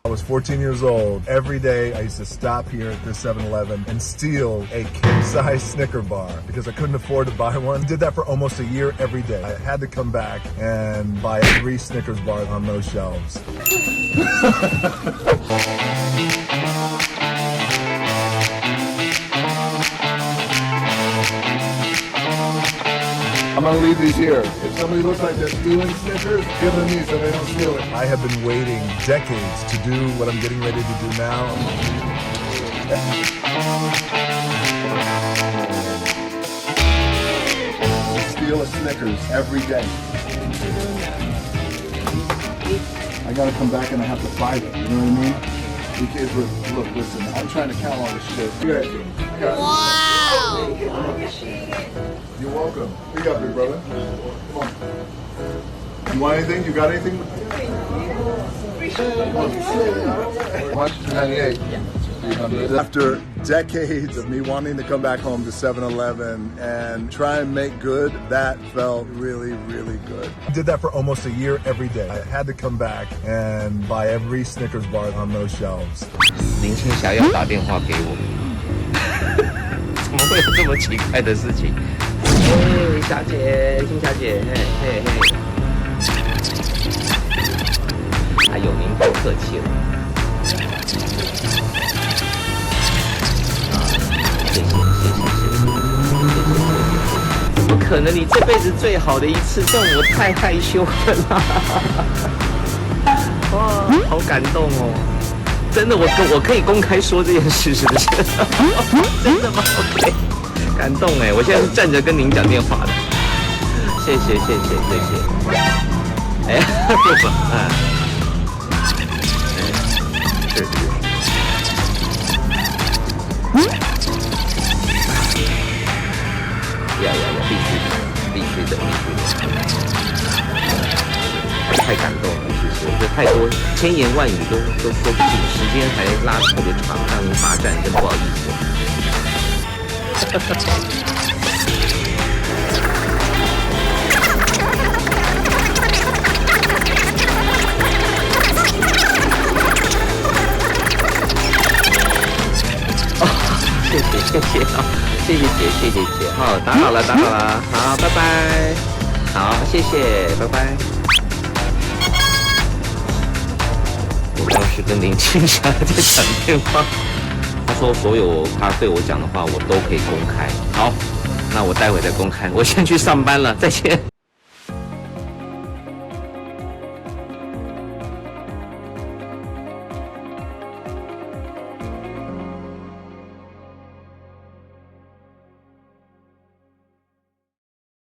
I was 14 years old. Every day I used to stop here at this 7-Eleven and steal a king-size Snicker bar because I couldn't afford to buy one. Did that for almost a year every day. I had to come back and buy 3 Snickers bars on those shelves. I'm gonna leave these here. If somebody looks like they're stealing Snickers, give them these so they don't steal it. I have been waiting decades to do what I'm getting ready to do now. Steal a Snickers every day. I gotta come back and I have to fight it, you know what I mean? You kids look, listen, I'm trying to count all this shit. Wow! You're welcome. What you got, big brother? Come on. You want anything? You got anything? After decades of me wanting to come back home to 7-Eleven and try and make good, that felt really, really good. I did that for almost a year every day. I had to come back and buy every Snickers bar on those shelves. 林青霞要打电话给我，怎么会有这么奇怪的事情？嘿，小姐，青霞姐，嘿嘿嘿。哎呦，您太客气了。谢谢。怎么可能？你这辈子最好的一次，这我太害羞了啦！哇，好感动哦！真的，我可以公开说这件事，是不是？真的吗 ？OK， 感动哎！我现在是站着跟您讲电话的，谢谢。哎，不，是。呀，必须的。太感动了，其实这太多千言万语都说不尽，时间还拉得特别长，让您罚站，真不好意思。谢谢姐，好，打好了，好，拜拜，好，谢谢，拜拜。我当时跟林青霞在讲电话，他说所有他对我讲的话我都可以公开。好，那我待会再公开，我先去上班了，再见。